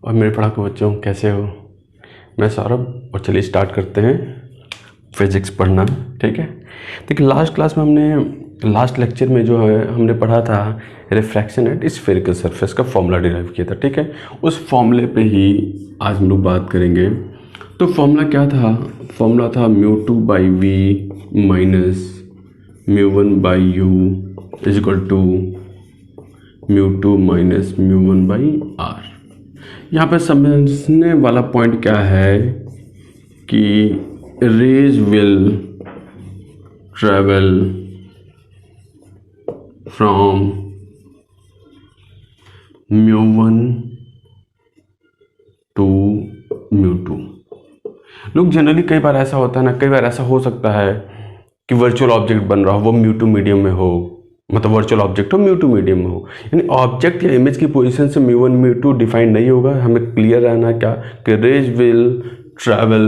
और मेरे पढ़ाकू बच्चों, कैसे हो? मैं सौरभ, और चलिए स्टार्ट करते हैं फिजिक्स पढ़ना। ठीक है, देखिए लास्ट क्लास में हमने, लास्ट लेक्चर में जो है हमने पढ़ा था रिफ्रैक्शन एट स्फेरिकल सरफेस का फॉर्मूला डिराइव किया था। ठीक है, उस फॉर्मूले पे ही आज हम लोग बात करेंगे। तो फॉर्मूला क्या था? फॉर्मूला था μ2 by v minus μ1 by u is equal to μ2 minus μ1 by r. यहाँ पे समझने वाला पॉइंट क्या है कि rays will travel from μ1 to μ2। लोग जनरली, कई बार ऐसा होता है ना, कई बार ऐसा हो सकता है कि वर्चुअल ऑब्जेक्ट बन रहा हो, वो μ2 मीडियम में हो, मतलब वर्चुअल ऑब्जेक्ट हो μ2 मीडियम में हो, यानी ऑब्जेक्ट या इमेज की पोजीशन से μ1 μ2 डिफाइंड नहीं होगा। हमें क्लियर रहना क्या कि rays will travel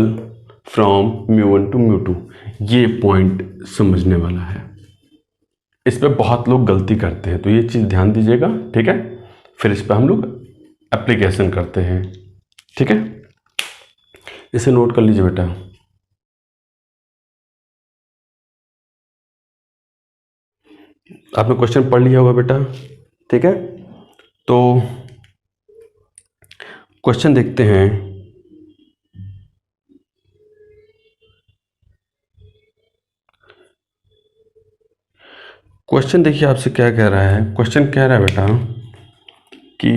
from μ1 to μ2। ये पॉइंट समझने वाला है, इस पर बहुत लोग गलती करते हैं, तो ये चीज़ ध्यान दीजिएगा। ठीक है, फिर इस पर हम लोग एप्लीकेशन करते हैं। ठीक है, इसे नोट कर लीजिए बेटा। आपने क्वेश्चन पढ़ लिया होगा बेटा। ठीक है, तो क्वेश्चन देखते हैं। क्वेश्चन देखिए आपसे क्या कह रहा है। क्वेश्चन कह रहा है बेटा कि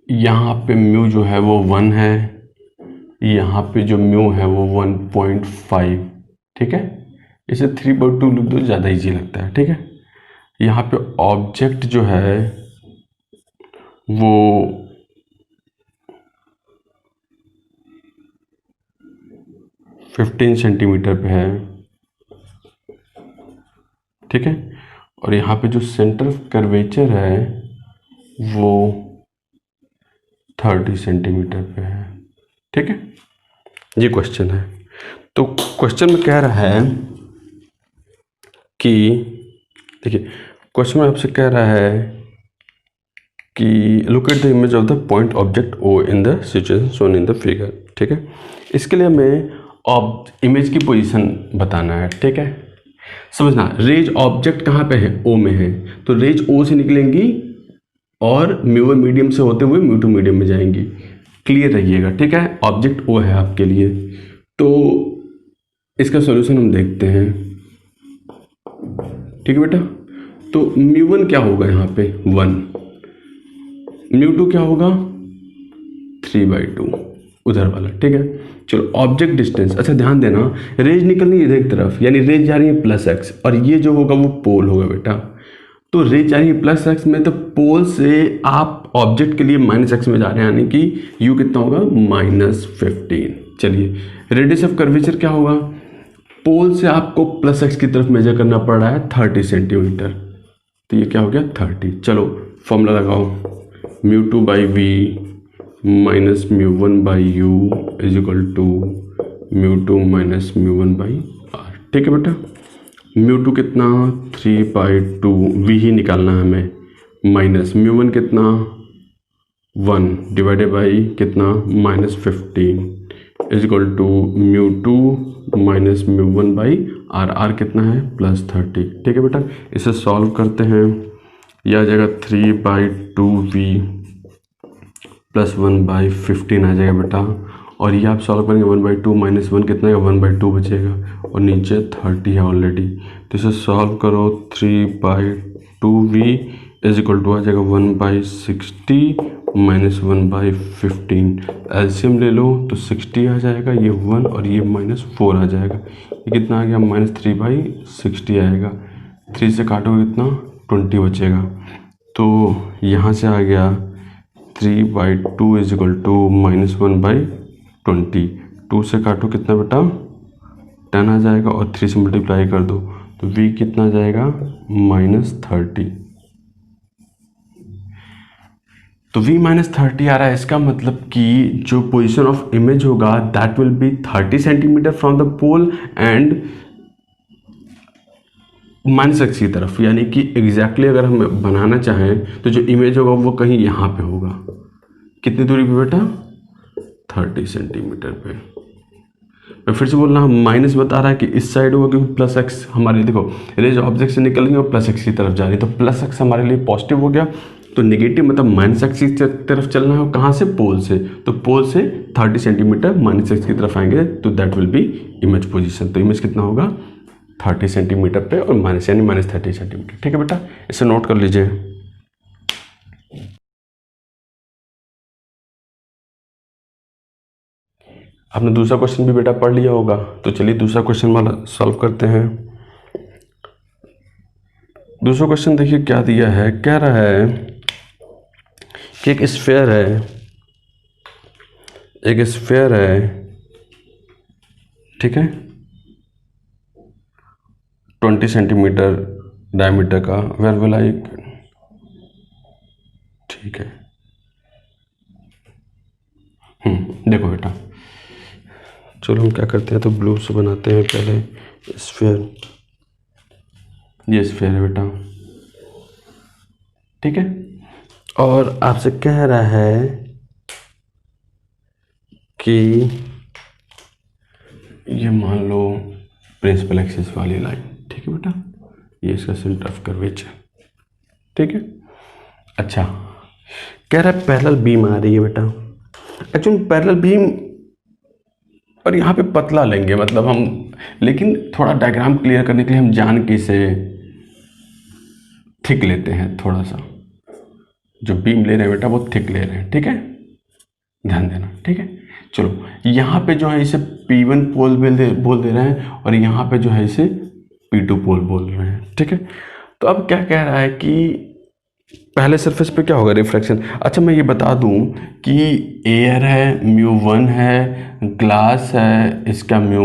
यहाँ पे म्यू जो है वो 1 है, यहाँ पे जो म्यू है वो 1.5। ठीक है, इसे 3/2 लिख दो, ज़्यादा इजी लगता है। ठीक है, यहाँ पे ऑब्जेक्ट जो है वो 15 सेंटीमीटर पे है। ठीक है, और यहाँ पे जो सेंटर ऑफ कर्वेचर है वो 30 सेंटीमीटर पे है। ठीक है, ये क्वेश्चन है। तो क्वेश्चन में कह रहा है कि, देखिए क्वेश्चन में आपसे कह रहा है कि look at the image of the point object O in the situation shown in the figure. ठीक है, इसके लिए हमें इमेज की पोजीशन बताना है। ठीक है, समझना, रेज ऑब्जेक्ट कहाँ पे है? ओ में है, तो रेज ओ से निकलेंगी और μ1 मीडियम से होते हुए μ2 मीडियम में जाएंगी। क्लियर रहिएगा। ठीक है, ऑब्जेक्ट ओ है आपके लिए। तो इसका सॉल्यूशन हम देखते हैं। ठीक है बेटा, तो μ1 क्या होगा? यहाँ पे 1, μ2 क्या होगा? 3/2, उधर वाला। ठीक है, चलो ऑब्जेक्ट डिस्टेंस। अच्छा ध्यान देना, रेज निकलनी है इधर की तरफ, यानी रेज जा रही है +x, और ये जो होगा वो पोल होगा बेटा। तो रेज जा रही है +x में, तो पोल से आप ऑब्जेक्ट के लिए -x में जा रहे हैं, यानी कि u कितना होगा? -15। चलिए, रेडियस ऑफ कर्वेचर क्या होगा? पोल से आपको +x की तरफ मेजर करना पड़ रहा है 30 सेंटीमीटर, तो ये क्या हो गया? 30। चलो फॉर्मूला लगाओ, μ2 by v minus μ1 by u is equal to μ2 minus μ1 by r. ठीक है बेटा, μ2 कितना? 3/2, वी ही निकालना है हमें, माइनस μ1 कितना? 1 डिवाइडेड बाई कितना? -15 is equal to μ2 minus μ1 by r. R कितना है? +30। ठीक है बेटा, इसे सॉल्व करते हैं। यह आ जाएगा 3/2v प्लस 1/15 आ जाएगा बेटा, और ये आप सॉल्व करेंगे 1/2 माइनस 1 कितना है? 1/2 बचेगा, और नीचे 30 है ऑलरेडी। तो इसे सॉल्व करो, 3/2v इज इक्वल टू आ जाएगा 1/60 माइनस 1/15। एलसीएम ले लो तो 60 आ जाएगा, ये 1 और ये -4 आ जाएगा। ये कितना आ गया? -3/60 आएगा। 3 से काटोगे कितना? 20 बचेगा। तो यहाँ से आ गया 3/2 इज इक्वल टू -1/20। 2 से काटो कितना बेटा? 10 आ जाएगा, और 3 से मल्टीप्लाई कर दो तो v कितना आ जाएगा? -30। तो v -30 आ रहा है। इसका मतलब कि जो पोजीशन ऑफ इमेज होगा that will be 30 centimetre from the pole, and minus X की तरफ, यानी कि एग्जैक्टली अगर हम बनाना चाहें तो जो इमेज होगा वो कहीं यहाँ पे होगा। कितनी दूरी पे बेटा? 30 सेंटीमीटर पे। मैं फिर से बोल रहा हूँ, माइनस बता रहा है कि इस साइड होगा क्योंकि प्लस एक्स हमारे लिए, देखो रेज ऑब्जेक्ट से निकल रही है और प्लस एक्स की तरफ जा रही है, तो प्लस एक्स हमारे लिए पॉजिटिव हो गया। तो नेगेटिव मतलब माइनस एक्स की तरफ चलना है, कहाँ से? पोल से। तो पोल से 30 सेंटीमीटर माइनस एक्स की तरफ आएंगे तो that will B image position. तो इमेज कितना होगा? 30 सेंटीमीटर पे और माइनस यानी माइनस 30 सेंटीमीटर। ठीक है बेटा, इसे नोट कर लीजिए। आपने दूसरा क्वेश्चन भी बेटा पढ़ लिया होगा, तो चलिए दूसरा क्वेश्चन वाला सॉल्व करते हैं। दूसरा क्वेश्चन देखिए क्या दिया है। कह रहा है कि एक स्फीयर है, ठीक है, 20 सेंटीमीटर डायमीटर का, वेयर विल आई, ठीक है। देखो बेटा, चलो हम क्या करते हैं, तो ब्लू से बनाते हैं पहले स्फीयर। ये स्फीयर है बेटा, ठीक है। और आपसे कह रहा है कि ये मान लो प्रिंसिपल एक्सिस वाली लाइन, ठीक है बेटा, ये इसका सेंटर ऑफ कर्वेचर, ठीक है। अच्छा, कह रहा है पैरेलल बीम आ रही है बेटा। एक्चुअली पैरेलल बीम और यहाँ पे पतला लेंगे, मतलब हम, लेकिन थोड़ा डायग्राम क्लियर करने के लिए हम जान के इसे थिक लेते हैं, थोड़ा सा जो बीम ले रहे हैं बेटा वो थिक ले रहे हैं, ठीक है, ध्यान देना, ठीक है। चलो यहाँ पे जो है इसे P1 पोल बोल दे रहे हैं और यहाँ पे जो है इसे P2 पोल बोल रहे हैं, ठीक है। तो अब क्या कह रहा है कि पहले सरफेस पे क्या होगा? रिफ्रैक्शन। अच्छा मैं ये बता दूं कि एयर है, μ1 है, ग्लास है, इसका म्यू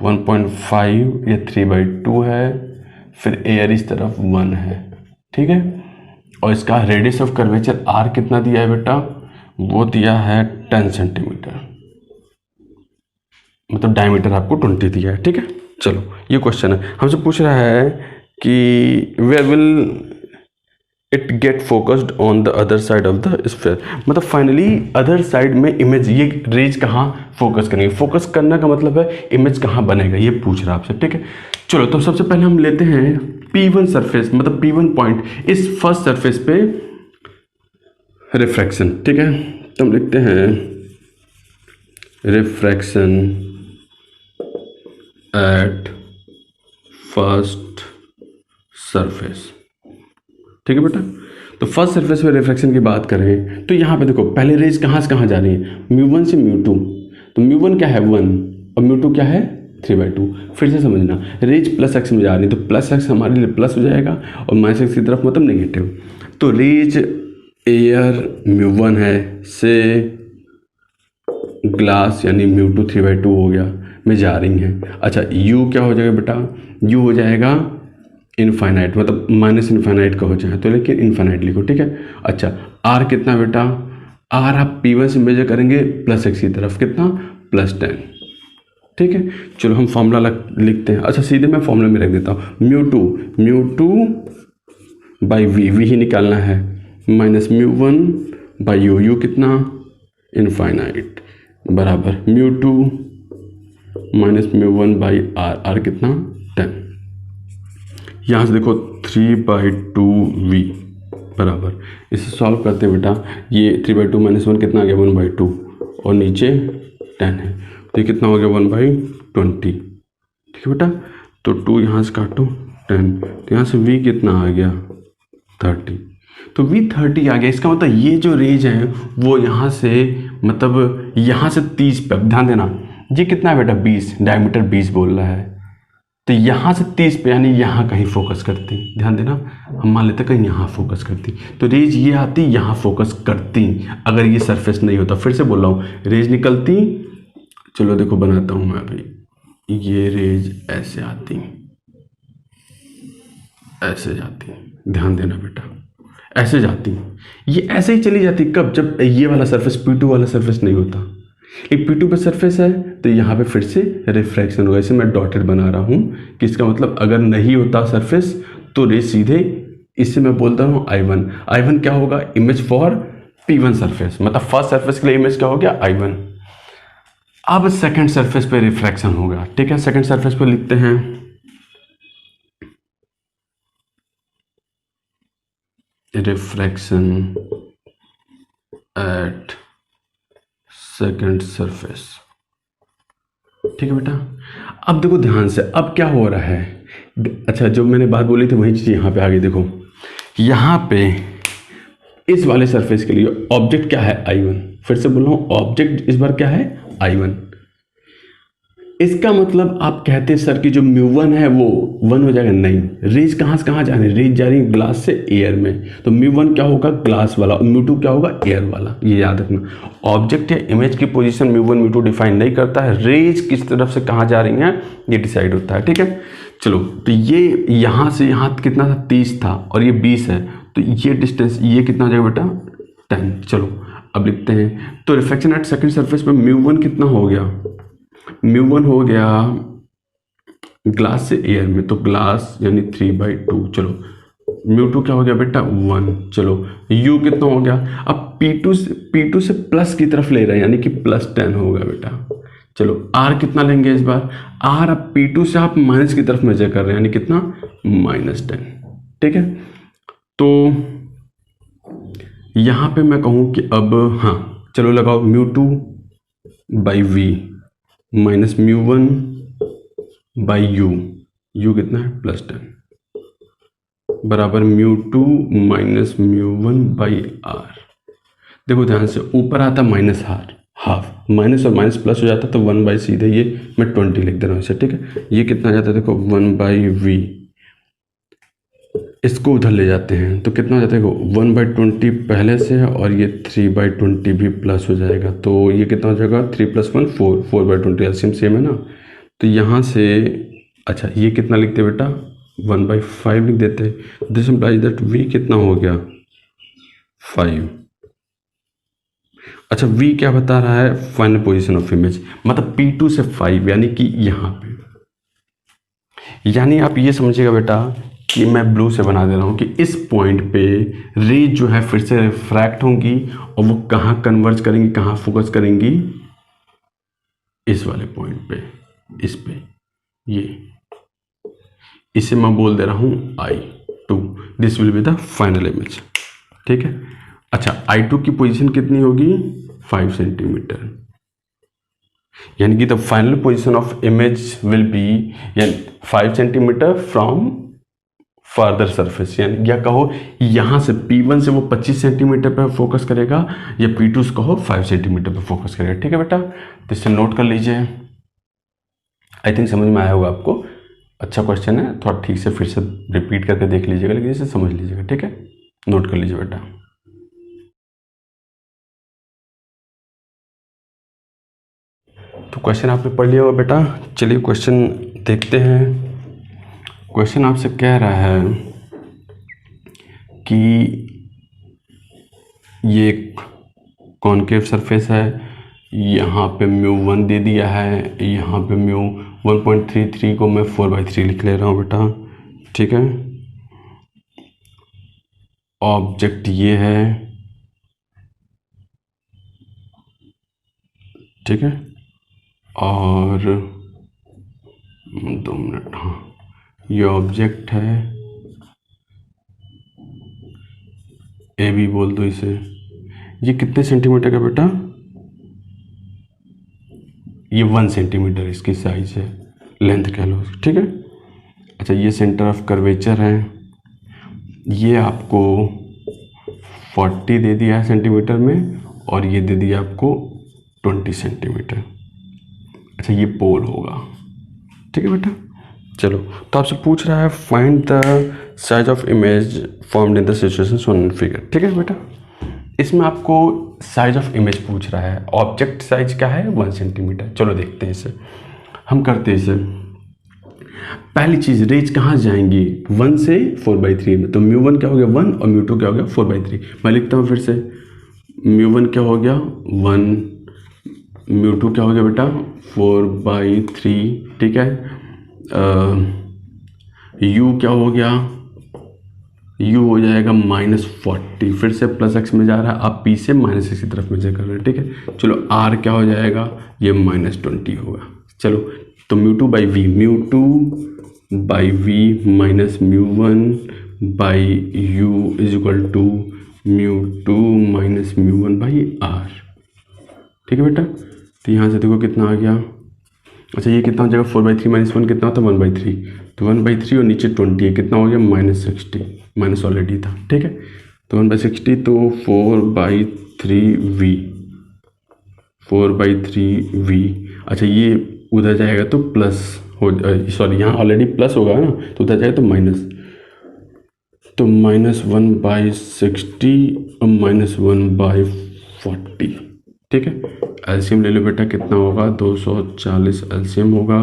1.5 या 3/2 है, फिर एयर इस तरफ 1 है, ठीक है। और इसका रेडियस ऑफ कर्वेचर R कितना दिया है बेटा? वो दिया है 10 सेंटीमीटर, मतलब डायमीटर आपको 20 दिया है, ठीक है। चलो ये क्वेश्चन है, हमसे पूछ रहा है कि where will it get focused on the other side of the sphere, मतलब फाइनली अदर साइड में इमेज, ये रेज कहाँ फोकस करेंगे? फोकस करने का मतलब है इमेज कहाँ बनेगा, ये पूछ रहा है आपसे, ठीक है। चलो तो सबसे पहले हम लेते हैं P1 सरफेस, मतलब P1 पॉइंट, इस फर्स्ट सरफेस पे रिफ्रैक्शन, ठीक है। तो हम लिखते हैं रिफ्रैक्शन एट फर्स्ट सरफेस, ठीक है बेटा। तो फर्स्ट सरफेस पे रिफ्रैक्शन की बात करें तो यहाँ पे देखो पहले रेज कहाँ से कहाँ जा रही है? μ1 से μ2, तो μ1 क्या है 1 और μ2 क्या है 3/2। फिर से समझना, रेज प्लस एक्स में जा रही है तो प्लस एक्स हमारे लिए प्लस हो जाएगा और माइनस एक्स की तरफ मतलब नेगेटिव। तो रेज एयर μ1 है से ग्लास यानी μ2 3/2 हो गया में जा रही हैं। अच्छा u क्या हो जाएगा बेटा? u हो जाएगा इनफाइनाइट, मतलब माइनस इनफाइनाइट का हो जाए तो, लेकिन इनफाइनाइट लिखो, ठीक है। अच्छा R कितना बेटा? R आप P1 से मेजर करेंगे प्लस एक्स की तरफ, कितना? +10, ठीक है। चलो हम फॉर्मूला लिखते हैं। अच्छा सीधे मैं फॉर्मूला में रख देता हूँ, μ2 बाई v ही निकालना है, माइनस μ1 बाई u कितना? इनफाइनाइट, बराबर μ2 माइनस μ1 बाई R कितना? 10। यहाँ से देखो 3/2v बराबर, इसे सॉल्व करते हैं बेटा, ये 3/2 माइनस 1 कितना आ गया? 1/2 और नीचे 10 है तो ये कितना हो गया? 1/20, ठीक है बेटा। तो 2 यहाँ से काटो 10, तो यहाँ से v कितना आ गया? 30, तो v 30 आ गया। इसका मतलब ये जो रेज है वो यहाँ से, मतलब यहाँ से 30 पे, ध्यान देना ये कितना है बेटा? 20, डायमीटर 20 बोल रहा है, तो यहाँ से 30 पे यानी यहाँ कहीं फोकस करती, ध्यान देना, हम मान लेते कहीं यहाँ फोकस करती, तो रेज ये आती यहाँ फोकस करती। अगर ये सरफेस नहीं होता, फिर से बोल रहा हूँ, रेज निकलती, चलो देखो बनाता हूँ मैं अभी, ये रेज ऐसे आती, ऐसे जाती, ध्यान देना बेटा, ऐसे जाती, ये ऐसे ही चली जाती। कब? जब ये वाला सरफेस P2 वाला सरफेस नहीं होता, एक P2 पे सरफेस है तो यहाँ पे फिर से रिफ्रैक्शन होगा। इसे मैं डॉटेड बना रहा हूँ कि इसका मतलब अगर नहीं होता सरफेस तो रे सीधे, इससे मैं बोलता हूँ I1। I1 क्या होगा, इमेज फॉर P1 सरफेस, मतलब फर्स्ट सरफेस के लिए इमेज क्या हो गया, I1। अब सेकंड सरफेस पे रिफ्रैक्शन होगा, ठीक है। सेकंड सरफेस पे लिखते हैं रिफ्रैक्शन एट सेकंड सरफेस, ठीक है बेटा। अब देखो ध्यान से, अब क्या हो रहा है, अच्छा जो मैंने बात बोली थी वही चीज़ यहाँ पे आगे देखो। यहाँ पे इस वाले सरफेस के लिए ऑब्जेक्ट क्या है, I1। फिर से बोल रहा हूँ, ऑब्जेक्ट इस बार क्या है, I1। इसका मतलब आप कहते हैं सर कि जो μ1 है वो 1 हो जाएगा, नहीं। रेज कहाँ से कहाँ जा रही है, रेज जा रही है ग्लास से एयर में, तो μ1 क्या होगा, ग्लास वाला, और μ2 क्या होगा, एयर वाला। ये याद रखना, ऑब्जेक्ट या इमेज की पोजीशन μ1 μ2 डिफाइन नहीं करता है, रेज किस तरफ से कहाँ जा रही हैं ये डिसाइड होता है, ठीक है। चलो तो ये यहाँ से यहाँ कितना था, 30 था, और ये 20 है, तो ये डिस्टेंस ये कितना हो जाएगा बेटा, 10। चलो अब लिखते हैं, तो रिफ्लेक्शन एट सेकंड सरफेस पे μ1 कितना हो गया, μ1 हो गया ग्लास से एयर में, तो ग्लास यानी 3/2। चलो μ2 क्या हो गया बेटा, 1। चलो u कितना हो गया, अब P2 से प्लस की तरफ ले रहे हैं, यानी कि +10 होगा बेटा। चलो r कितना लेंगे इस बार, r अब P2 से आप माइनस की तरफ मेजर कर रहे हैं, यानी कितना, -10, ठीक है। तो यहाँ पे मैं कहूँ कि अब हाँ चलो लगाओ μ2/v माइनस μ1/u, u कितना है, +10 बराबर μ2 माइनस μ1/r। देखो ध्यान से, ऊपर आता माइनस हाफ, माइनस और माइनस प्लस हो जाता तो 1/, सीधे ये मैं 20 लिख दे रहा हूँ इसे, ठीक है। ये कितना आ जाता है, देखो 1/v, इसको उधर ले जाते हैं तो कितना हो जाता है, देखो 1/20 पहले से है, और ये 3/20 भी प्लस हो जाएगा, तो ये कितना हो जाएगा, 3 + 1 4, 4/20 एलसीएम सेम है ना। तो यहाँ से अच्छा ये कितना लिखते बेटा, 1/5 लिख देते। दिस इम्प्लाइज दैट v कितना हो गया, 5। अच्छा v क्या बता रहा है, फाइनल पोजीशन ऑफ इमेज, मतलब P2 से 5, यानी कि यहाँ पे, यानी आप ये समझिएगा बेटा कि मैं ब्लू से बना दे रहा हूँ कि इस पॉइंट पे रेज जो है फिर से रिफ्रैक्ट होंगी, और वो कहाँ कन्वर्ज करेंगी, कहाँ फोकस करेंगी, इस वाले पॉइंट पे, इस पे, ये इसे मैं बोल दे रहा हूँ I2। This will be the final image, ठीक है। अच्छा I2 की पोजीशन कितनी होगी, 5 सेंटीमीटर, यानी कि the final position of image will be 5 centimetre from further surface, यानी या कहो यहाँ से P1 से वो 25 सेंटीमीटर पर फोकस करेगा, या P2 से कहो 5 सेंटीमीटर पर फोकस करेगा, ठीक है बेटा। तो इसे नोट कर लीजिए, आई थिंक समझ में आया होगा आपको। अच्छा क्वेश्चन है, थोड़ा ठीक से फिर से रिपीट करके देख लीजिएगा, लेकिन इसे समझ लीजिएगा, ठीक है। नोट कर लीजिए बेटा। तो क्वेश्चन आपने पढ़ लिया होगा बेटा, चलिए क्वेश्चन देखते हैं। क्वेश्चन आपसे कह रहा है कि ये एक कॉनकेव सरफेस है, यहाँ पे μ1 दे दिया है, यहाँ पे μ1.33 को मैं 4/3 लिख ले रहा हूँ बेटा, ठीक है। ऑब्जेक्ट ये है, ठीक है, और 2 मिनट, हाँ ये ऑब्जेक्ट है, ए बी बोल दो इसे। ये कितने सेंटीमीटर का बेटा, ये 1 सेंटीमीटर इसकी साइज है, लेंथ कह लो, ठीक है। अच्छा ये सेंटर ऑफ कर्वेचर है, ये आपको 40 दे दिया है सेंटीमीटर में, और ये दे दिया आपको 20 सेंटीमीटर। अच्छा ये पोल होगा, ठीक है बेटा। चलो तो आपसे पूछ रहा है find the size of image formed in the situation shown in figure, ठीक है बेटा। इसमें आपको साइज ऑफ इमेज पूछ रहा है, ऑब्जेक्ट साइज क्या है, 1 सेंटीमीटर। चलो देखते हैं इसे, हम करते हैं इसे। पहली चीज़, रेज कहाँ जाएंगी, 1 से 4/3 में, तो μ1 क्या हो गया 1, और μ2 क्या हो गया 4/3। मैं लिखता हूँ फिर से, μ1 क्या हो गया 1, म्यू टू क्या हो गया बेटा 4/3, ठीक है। यू क्या हो गया, यू हो जाएगा -40, फिर से प्लस एक्स में जा रहा है, आप पी से माइनस एक्स की तरफ मेजर कर रहे हैं, ठीक है। चलो आर क्या हो जाएगा, ये -20 होगा। चलो तो mu two by v minus μ1/u is equal to μ2 minus μ1/r, ठीक है बेटा। तो यहाँ से देखो कितना आ गया, अच्छा ये कितना हो जाएगा 4/3 माइनस 1 कितना होता है 1/3, तो 1/3 और नीचे 20 है, कितना हो गया -60, माइनस ऑलरेडी था, ठीक है। तो 1/60 तो 4/3v, अच्छा ये उधर जाएगा तो प्लस हो, सॉरी यहाँ ऑलरेडी प्लस होगा ना, तो उधर जाएगा तो माइनस, तो -1/60 और -1/40, ठीक है। एलसीएम ले लो बेटा, कितना होगा 240 एलसीएम होगा,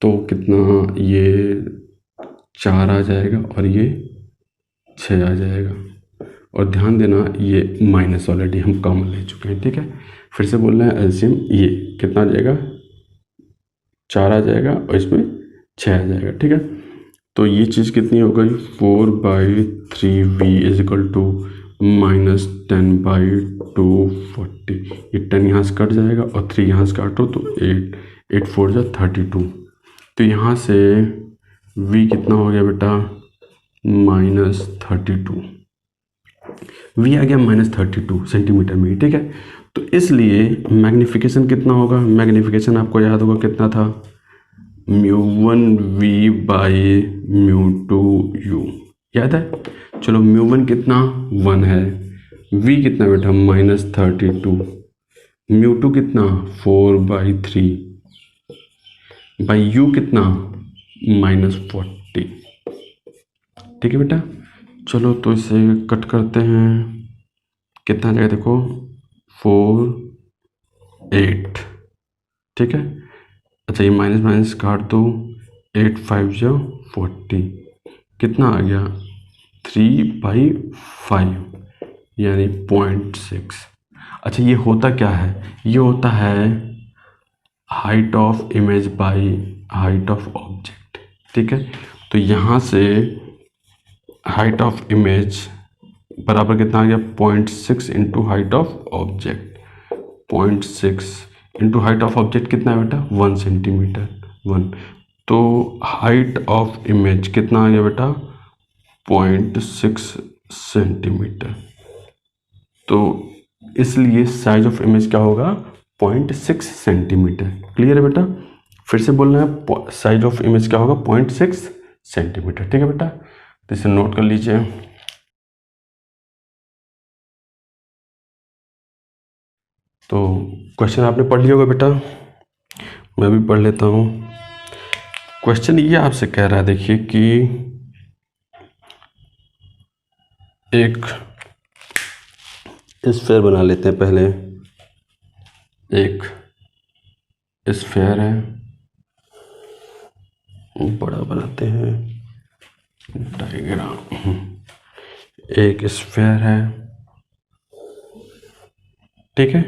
तो कितना ये 4 आ जाएगा और ये 6 आ जाएगा, और ध्यान देना ये माइनस ऑलरेडी हम कॉमन ले चुके हैं, ठीक है। फिर से बोल रहे हैं एलसीएम ये कितना आ जाएगा 4 आ जाएगा और इसमें 6 आ जाएगा, ठीक है। तो ये चीज़ कितनी हो गई 4/3v इज इक्वल टू -10/240, ये 10 यहाँ से कट जाएगा और 3 यहाँ से काटो तो 8 4 जा 32, तो यहाँ से v कितना हो गया बेटा -32, v आ गया -32 सेंटीमीटर में, ठीक है। तो इसलिए मैग्नीफिकेशन कितना होगा, मैग्नीफिकेशन आपको याद होगा कितना था μ1v/μ2u, याद है। चलो μ1 कितना 1 है, v कितना बेटा -32, μ2 कितना 4/3 u कितना -40, ठीक है बेटा। चलो तो इसे कट करते हैं, कितना जाएगा देखो 4 8, ठीक है। अच्छा ये माइनस माइनस काट दो, 8 5 जा 40, कितना आ गया 3/5 यानी 0.6। अच्छा ये होता क्या है, ये होता है height of image by height of object, ठीक है। तो यहाँ से हाइट ऑफ इमेज बराबर कितना आ गया 0.6 into height of object, 0.6 into height of object कितना है बेटा 1 सेंटीमीटर 1, तो हाइट ऑफ इमेज कितना आ गया बेटा 0.6 सेंटीमीटर, तो इसलिए साइज ऑफ इमेज क्या होगा 0.6 सेंटीमीटर। क्लियर है बेटा, फिर से बोलना है साइज ऑफ इमेज क्या होगा 0.6 सेंटीमीटर, ठीक है बेटा। तो इसे नोट कर लीजिए। तो क्वेश्चन आपने पढ़ लिया होगा बेटा, मैं भी पढ़ लेता हूँ। क्वेश्चन ये आपसे कह रहा है, देखिए कि एक स्फीयर बना लेते हैं पहले, एक स्फीयर है, बड़ा बनाते हैं डायग्राम, एक स्फीयर है, ठीक है,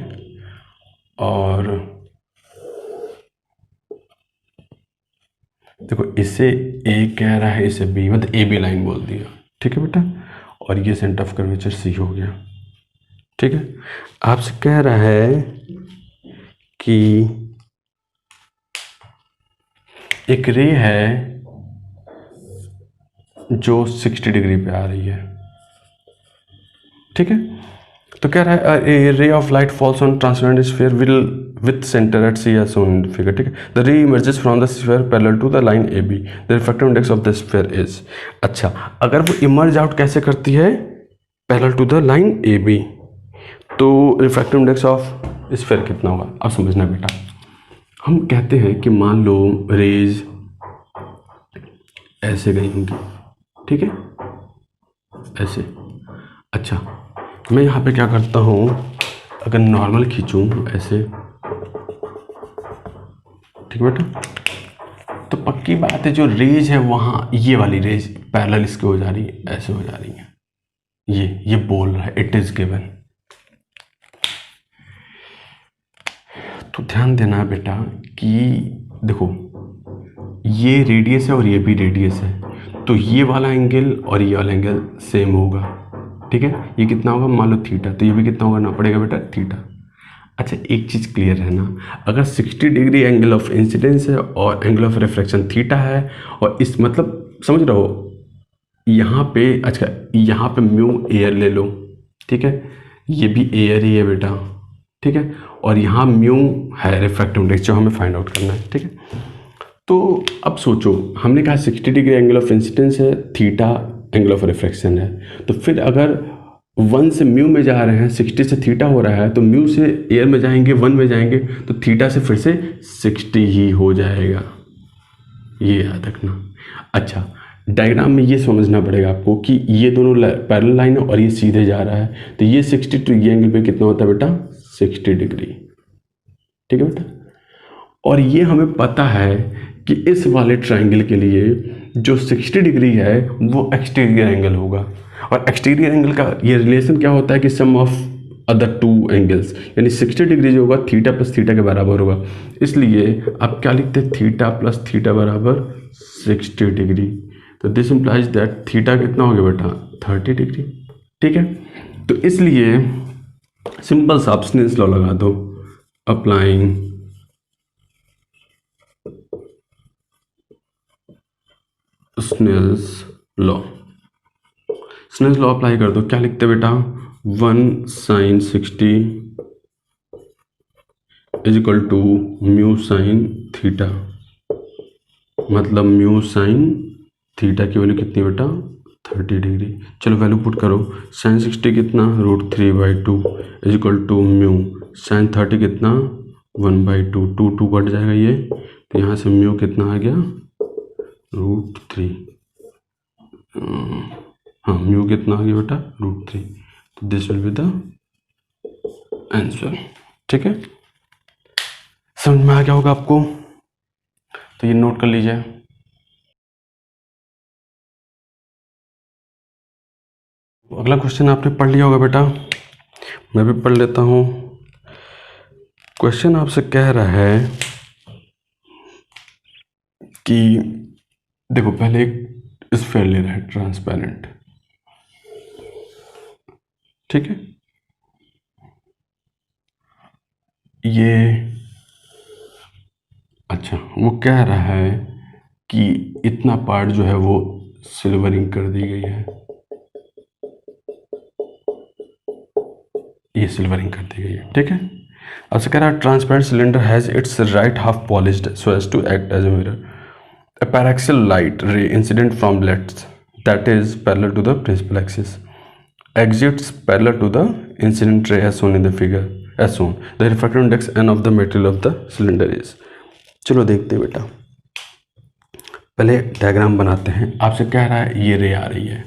और देखो इसे ए कह रहा है, इसे बी, मतलब ए बी लाइन बोल दिया, ठीक है बेटा, और ये सेंटर ऑफ कर्वेचर सी हो गया, ठीक है। आपसे कह रहा है कि एक रे है जो 60 डिग्री पे आ रही है, ठीक है। तो कह रहा है a ray of light falls on transparent sphere will with centre at C as shown in figure, ठीक है। The ray emerges from the sphere parallel to the line A B, the refractive index of the sphere is. अच्छा, अगर वो emerge out कैसे करती है parallel to the line A B, तो refractive index of sphere कितना होगा। अब समझना बेटा, हम कहते हैं कि मान लो रेज ऐसे गई होंगी, ठीक है, ऐसे। अच्छा मैं यहाँ पे क्या करता हूँ, अगर नॉर्मल खींचूँ ऐसे, ठीक है बेटा, तो पक्की बात है जो रेज है वहाँ ये वाली रेज पैरेलल इसके हो जा रही है, ऐसे हो जा रही है, ये बोल रहा है इट इज गिवन। तो ध्यान देना बेटा कि देखो ये रेडियस है और ये भी रेडियस है, तो ये वाला एंगल और ये वाला एंगल सेम होगा, ठीक है। ये कितना होगा, मान लो थीटा, तो ये भी कितना होगा ना पड़ेगा बेटा, थीटा। अच्छा एक चीज़ क्लियर है ना, अगर 60 डिग्री एंगल ऑफ इंसिडेंस है और एंगल ऑफ रिफ्लेक्शन थीटा है, और इस मतलब समझ रहे हो यहाँ पे, अच्छा यहाँ पे म्यू एयर ले लो, ठीक है, ये भी एयर ही है बेटा, ठीक है, और यहाँ म्यू है रिफ्रैक्टिव इंडेक्स जो हमें फाइंड आउट करना है, ठीक है। तो अब सोचो, हमने कहा 60 डिग्री एंगल ऑफ इंसिडेंस है, थीटा एंगल ऑफ रिफ्लेक्शन है, तो फिर अगर 1 से म्यू में जा रहे हैं, 60 से थीटा हो रहा है, तो म्यू से एयर में जाएंगे, 1 में जाएंगे, तो थीटा से फिर से 60 ही हो जाएगा, ये याद रखना। अच्छा डायग्राम में ये समझना पड़ेगा आपको कि ये दोनों पैरेलल लाइन है और ये सीधे जा रहा है, तो ये 60 तो ये एंगल पे कितना होता है बेटा, 60 डिग्री, ठीक है बेटा। और ये हमें पता है कि इस वाले ट्रायंगल के लिए जो 60 डिग्री है वो एक्सटीरियर एंगल होगा, और एक्सटीरियर एंगल का ये रिलेशन क्या होता है कि सम ऑफ अदर टू एंगल्स, यानी 60 डिग्री जो होगा थीटा प्लस थीटा के बराबर होगा, इसलिए आप क्या लिखते हैं, थीटा प्लस थीटा बराबर 60 डिग्री। तो दिस इम्प्लाइज दैट थीटा कितना हो गया बेटा, 30 डिग्री, ठीक है। तो इसलिए सिंपल सा स्नेल्स लॉ लगा दो, applying Snell's law, Snell's law apply कर दो, क्या लिखते बेटा, 1 sin 60 is equal to mu sine theta, मतलब म्यू साइन थीटा की वैल्यू कितनी बेटा, 30 डिग्री। चलो वैल्यू पुट करो, साइन 60 कितना, √3/2 is equal to mu sine 30 कितना, 1/2, 2 कट जाएगा ये, तो यहाँ से म्यू कितना आ गया, √3, हाँ म्यू कितना आ गया बेटा, √3, तो this will be the answer, ठीक है। समझ में आ गया होगा आपको, तो ये नोट कर लीजिए। अगला क्वेश्चन आपने पढ़ लिया होगा बेटा, मैं भी पढ़ लेता हूँ। क्वेश्चन आपसे कह रहा है कि देखो पहले एक स्फीयर ले रहा है ट्रांसपेरेंट, ठीक है, ये अच्छा वो कह रहा है कि इतना पार्ट जो है वो सिल्वरिंग कर दी गई है, ये सिल्वरिंग कर दी गई है, ठीक है। अब से कह रहा है transparent cylinder has its right half polished so as to act as a mirror, a paraxial light ray incident from lens that is parallel to the principal axis exits parallel to the incident ray as shown in the figure as shown. The refractive index n of the material of the cylinder is, चलो देखते हैं बेटा, पहले diagram बनाते हैं। आपसे कह रहा है ये रे आ रही है,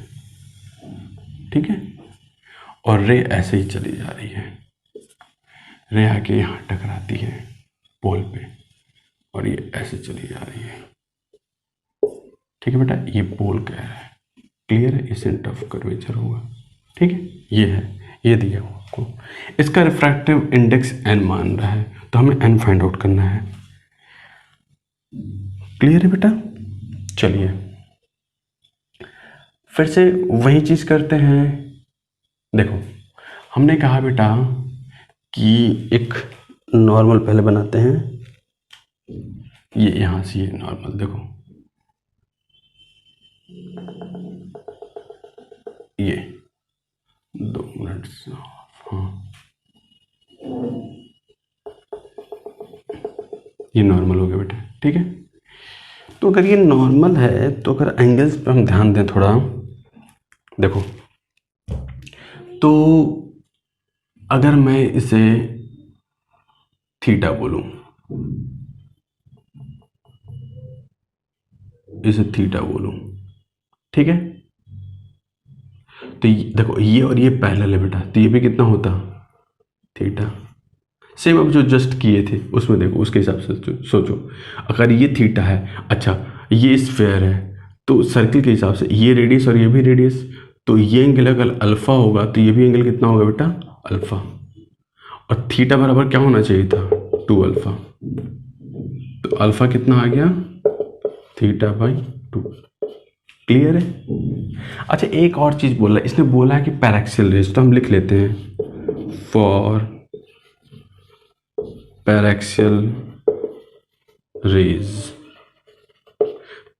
ठीक है, और रे ऐसे ही चली जा रही है, रे आके यहाँ टकराती है पोल पे और ये ऐसे चली जा रही है, ठीक है बेटा। ये पोल कह रहा है, क्लियर है, ये सेंटर ऑफ कर्वेचर होगा, ठीक है, ये है, ये दिया हुआ आपको। इसका रिफ्रैक्टिव इंडेक्स n मान रहा है, तो हमें n फाइंड आउट करना है, क्लियर है बेटा। चलिए फिर से वही चीज करते हैं। देखो हमने कहा बेटा कि एक नॉर्मल पहले बनाते हैं, ये यहां से ये नॉर्मल, देखो ये 2 मिनट, हाँ ये नॉर्मल हो गया बेटा, ठीक है। तो अगर ये नॉर्मल है तो अगर एंगल्स पे हम ध्यान दें थोड़ा, देखो तो अगर मैं इसे थीटा बोलूं, इसे थीटा बोलूं, ठीक है, तो देखो ये और ये पैरेलल है बेटा, तो ये भी कितना होता, थीटा। सेम अब जो जस्ट किए थे उसमें देखो, उसके हिसाब से सोचो, अगर ये थीटा है, अच्छा ये स्फीयर है, तो सर्किल के हिसाब से ये रेडियस और ये भी रेडियस, तो ये एंगल अगर अल्फा होगा तो ये भी एंगल कितना होगा बेटा, अल्फा। और थीटा बराबर क्या होना चाहिए था, 2 अल्फा। तो अल्फा कितना आ गया, θ/2। क्लियर है। अच्छा एक और चीज़ बोला, इसने बोला है कि पैरेक्सियल रेज, तो हम लिख लेते हैं for paraxial rays.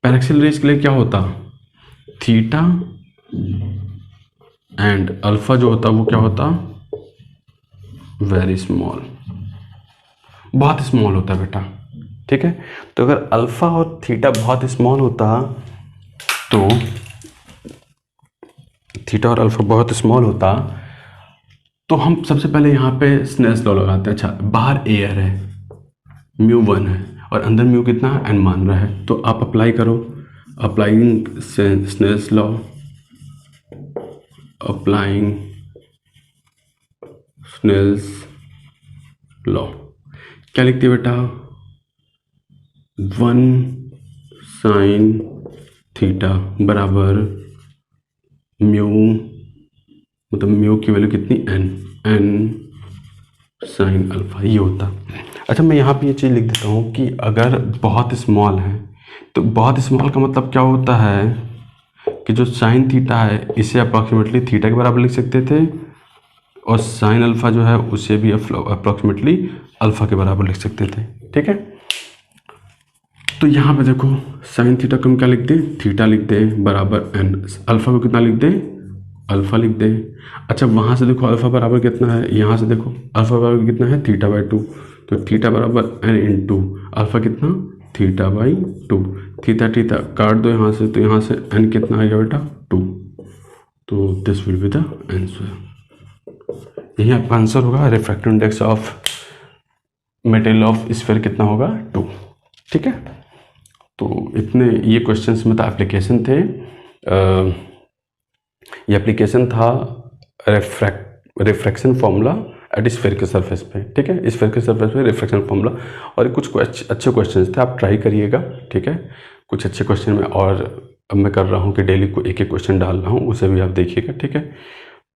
Paraxial rays के लिए क्या होता, थीटा एंड अल्फा जो होता वो क्या होता, वेरी स्मॉल, बहुत स्मॉल होता है बेटा। ठीक है, तो अगर अल्फा और थीटा बहुत स्मॉल होता, तो थीटा और अल्फा बहुत स्मॉल होता, तो हम सबसे पहले यहाँ पे स्नेल्स लॉ लगाते हैं। अच्छा बाहर एयर है, μ1 है और अंदर म्यू कितना है, n मान रहा है, तो आप अप्लाई करो, applying Snell's law, applying Snell's law, क्या लिखते हैं बेटा, 1 sin थीटा बराबर म्यू, मतलब म्यू की वैल्यू कितनी, n sin अल्फा, ये होता। अच्छा मैं यहाँ पे ये चीज़ लिख देता हूँ कि अगर बहुत स्मॉल है, तो बहुत स्मॉल का मतलब क्या होता है कि जो साइन थीटा है इसे अप्रॉक्सीमेटली थीटा के बराबर लिख सकते थे, और साइन अल्फा जो है उसे भी अप्रॉक्सीमेटली अल्फा के बराबर लिख सकते थे। ठीक है, तो यहाँ पे देखो साइन थीटा को हम क्या लिख दे, थीटा लिख दे बराबर n, अल्फा को कितना लिख दे, अल्फा लिख दे। अच्छा वहाँ से देखो अल्फा बराबर कितना है, यहाँ से देखो अल्फा बराबर कितना है, θ/2, तो थीटा बराबर n इंटू अल्फा कितना, θ/2। थीटा थीटा काट दो यहाँ से, तो यहाँ से n कितना आएगा बेटा, 2। तो this will be the answer. यही आपका आंसर होगा। Refractive index of material of sphere कितना होगा, 2। ठीक है, तो इतने ये क्वेश्चंस में था, एप्लीकेशन थे। ये एप्लीकेशन था रिफ्रैक्शन फार्मूला एट स्फीयर के सरफेस पे। ठीक है, स्फीयर के सरफेस पे रिफ्रैक्शन फार्मूला, और कुछ अच्छे क्वेश्चंस थे, आप ट्राई करिएगा। ठीक है, कुछ अच्छे क्वेश्चन में, और अब मैं कर रहा हूँ कि डेली को एक एक क्वेश्चन डाल रहा हूँ, उसे भी आप देखिएगा। ठीक है,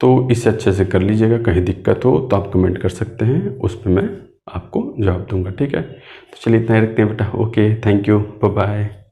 तो इससे अच्छे से कर लीजिएगा। कहीं दिक्कत हो तो आप कमेंट कर सकते हैं, उस पर मैं आपको जवाब दूंगा। ठीक है, तो चलिए इतना ही रखते हैं बेटा। Okay, thank you, bye bye.